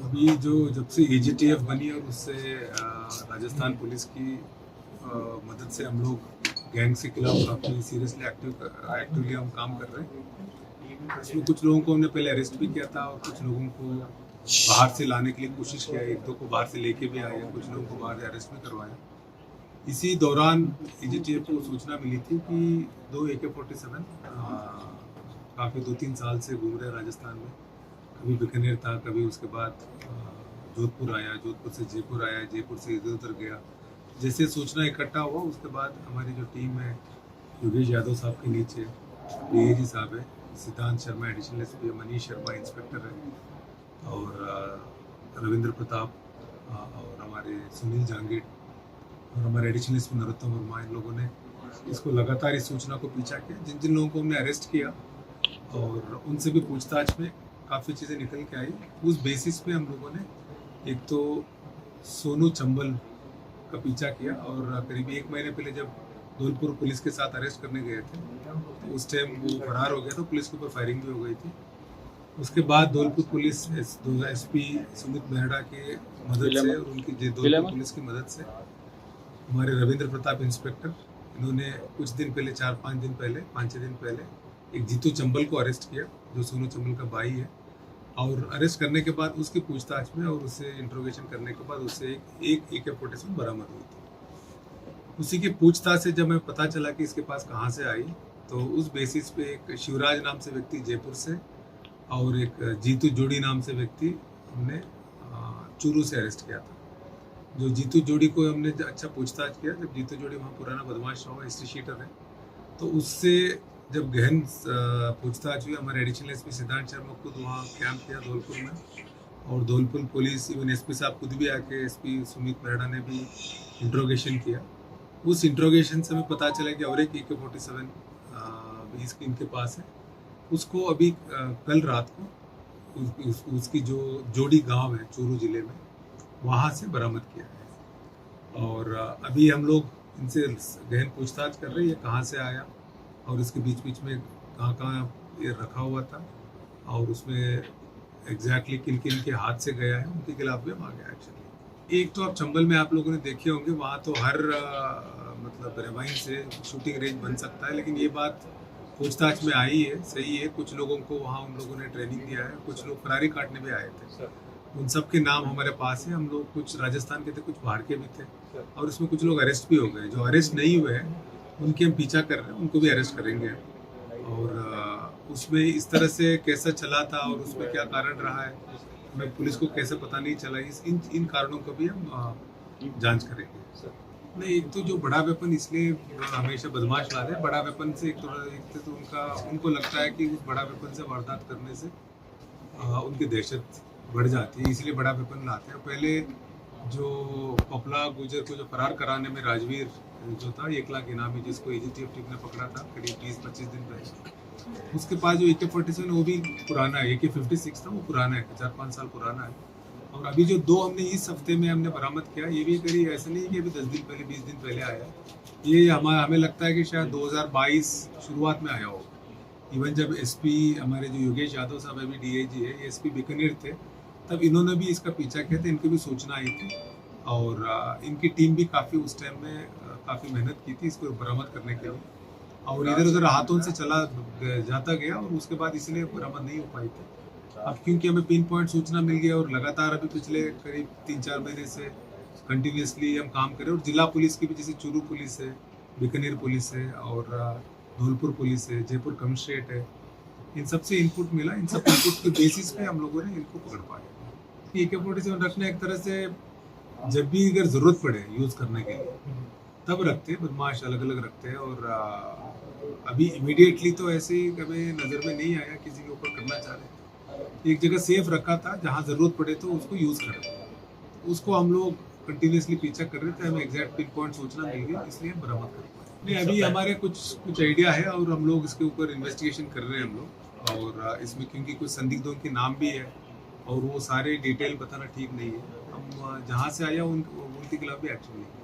अभी जो जब से एजीटीएफ बनी और उससे राजस्थान पुलिस की मदद से हम लोग गैंग के खिलाफ काफ़ी सीरियसली एक्टिवली हम काम कर रहे हैं। इसमें कुछ लोगों को हमने पहले अरेस्ट भी किया था और कुछ लोगों को बाहर से लाने के लिए कोशिश किया, एक दो को बाहर से लेके भी आए, कुछ लोगों को बाहर से अरेस्ट भी करवाया। इसी दौरान एजीटीएफ को सूचना मिली थी कि 2 AK-47 काफ़ी 2-3 साल से घूम रहे राजस्थान में। कभी बीकानेर था, कभी उसके बाद जोधपुर आया, जोधपुर से जयपुर आया, जयपुर से इधर उधर गया। जैसे सूचना इकट्ठा हुआ उसके बाद हमारी जो टीम है योगेश यादव साहब के नीचे डीएजी साहब है, सिद्धांत Sharma additional SP, Manish Sharma inspector है और रविंद्र प्रताप और हमारे सुनील जांगीर और हमारे एडिशनल एसपी नरोत्तम वर्मा, इन लोगों ने इसको लगातार इस सूचना को पीछा किया। जिन जिन लोगों को हमने अरेस्ट किया और उनसे भी पूछताछ में काफ़ी चीज़ें निकल के आई। उस बेसिस पे हम लोगों ने एक तो सोनू चंबल का पीछा किया और करीब 1 महीने पहले जब धौलपुर पुलिस के साथ अरेस्ट करने गए थे तो उस टाइम वो फरार हो गया था, पुलिस के ऊपर फायरिंग भी हो गई थी। उसके बाद धौलपुर पुलिस एसपी सुमित मेहरा के मदद से और उनकी धौलपुर पुलिस की मदद से हमारे रविंद्र प्रताप इंस्पेक्टर, इन्होंने कुछ दिन पहले 4-5 दिन पहले 5-6 दिन पहले एक जीतू चंबल को अरेस्ट किया जो सोनू चंबल का भाई है। और अरेस्ट करने के बाद उसकी पूछताछ में और उसे इंट्रोगेशन करने के बाद उससे एक AK-47 बरामद हुई थी। उसी की पूछताछ से जब हमें पता चला कि इसके पास कहाँ से आई तो उस बेसिस पे एक शिवराज नाम से व्यक्ति जयपुर से और एक जीतू जोड़ी नाम से व्यक्ति हमने चूरू से अरेस्ट किया था। जो जीतू जोड़ी को हमने अच्छा पूछताछ किया, जब जीतू जोड़ी वहाँ पुराना बदमाश रहा, हिस्ट्री शीटर है, तो उससे जब गहन पूछताछ हुई, हमारे एडिशनल एसपी सिद्धांत शर्मा खुद वहाँ कैंप किया धौलपुर में और धौलपुर पुलिस इवन एसपी साहब खुद भी आके एसपी सुमित मेहरा ने भी इंट्रोगेशन किया। उस इंट्रोगेशन से हमें पता चला कि और एक AK-47 भी इनके पास है। उसको अभी कल रात को उसकी जो जोड़ी गांव है चूरू जिले में वहाँ से बरामद किया है और अभी हम लोग इनसे गहन पूछताछ कर रहे हैं ये कहाँ से आया और इसके बीच बीच में कहाँ कहाँ ये रखा हुआ था और उसमें एग्जैक्टली किन किन के हाथ से गया है, उनके खिलाफ भी हम आगे एक्शन लेंगे। एक तो आप चंबल में आप लोगों ने देखे होंगे, वहाँ तो हर मतलब रेवाइन से शूटिंग रेंज बन सकता है, लेकिन ये बात पूछताछ में आई है, सही है। कुछ लोगों को वहाँ उन लोगों ने ट्रेनिंग दिया है, कुछ लोग फरारी काटने भी आए थे, उन सब के नाम हमारे पास है। हम लोग कुछ राजस्थान के थे, कुछ बाहर के भी थे और उसमें कुछ लोग अरेस्ट भी हो गए। जो अरेस्ट नहीं हुए हैं उनके हम पीछा कर रहे हैं, उनको भी अरेस्ट करेंगे और उसमें इस तरह से कैसा चला था और उसमें क्या कारण रहा है, हमें पुलिस को कैसे पता नहीं चला, इन कारणों को भी हम जांच करेंगे। नहीं, एक तो जो बड़ा वेपन इसलिए हमेशा बदमाश लाते हैं, बड़ा वेपन से एक तो उनको लगता है कि उस बड़ा वेपन से वारदात करने से उनकी दहशत बढ़ जाती है, इसलिए बड़ा वेपन लाते हैं। पहले जो पपला गुजर को जो फरार कराने में राजवीर जो था 1 लाख इनामी, जिसको एजीटीएफ टीम ने पकड़ा था करीब 20-25 दिन पहले, उसके पास जो AK-47 वो भी पुराना है, AK-56 था वो पुराना है, 4-5 साल पुराना है। और अभी जो 2 हमने इस हफ्ते में हमने बरामद किया, ये भी करीब ऐसा नहीं है कि अभी 10 दिन पहले 20 दिन पहले आया, ये हमें लगता है कि शायद 2022 शुरुआत में आया हो। इवन जब एसपी हमारे जो योगेश यादव साहब अभी डीएजी है, ये एसपी बीकानेर थे, तब इन्होंने भी इसका पीछा किया था, इनकी भी सूचना आई थी और इनकी टीम भी काफ़ी उस टाइम में काफ़ी मेहनत की थी इसको बरामद करने के लिए और इधर उधर हाथों से चला जाता गया और उसके बाद इसलिए बरामद नहीं हो पाई थी। अब क्योंकि हमें पिन पॉइंट सूचना मिल गया और लगातार अभी पिछले करीब 3-4 महीने से कंटिन्यूसली हम काम कर रहे हैं और जिला पुलिस की भी, जैसे चूरू पुलिस है, बीकानेर पुलिस है और धौलपुर पुलिस है, जयपुर कमिश्नरेट है, इन सबसे इनपुट मिला। इन सब इनपुट के बेसिस पे हम लोगों ने इनको पकड़ पाया। AK-47 रखना एक तरह से जब भी अगर ज़रूरत पड़े यूज़ करने के लिए तब रखते हैं, बदमाश अलग अलग रखते हैं और अभी इमीडिएटली तो ऐसे ही कभी नज़र में नहीं आया किसी के ऊपर करना चाह रहे। एक जगह सेफ रखा था, जहाँ ज़रूरत पड़े तो उसको यूज़ करें, उसको हम लोग कंटिन्यूसली पीछा कर रहे थे, हमें एग्जैक्ट पिन पॉइंट सूचना मिल गई, इसलिए बरामद कर पाए। नहीं, अभी हमारे कुछ आइडिया है और हम लोग इसके ऊपर इन्वेस्टिगेशन कर रहे हैं हम लोग और इसमें क्योंकि कुछ संदिग्धों के नाम भी है और वो सारे डिटेल बताना ठीक नहीं है, हम जहाँ से आया उनके खिलाफ भी एक्शन लेंगे।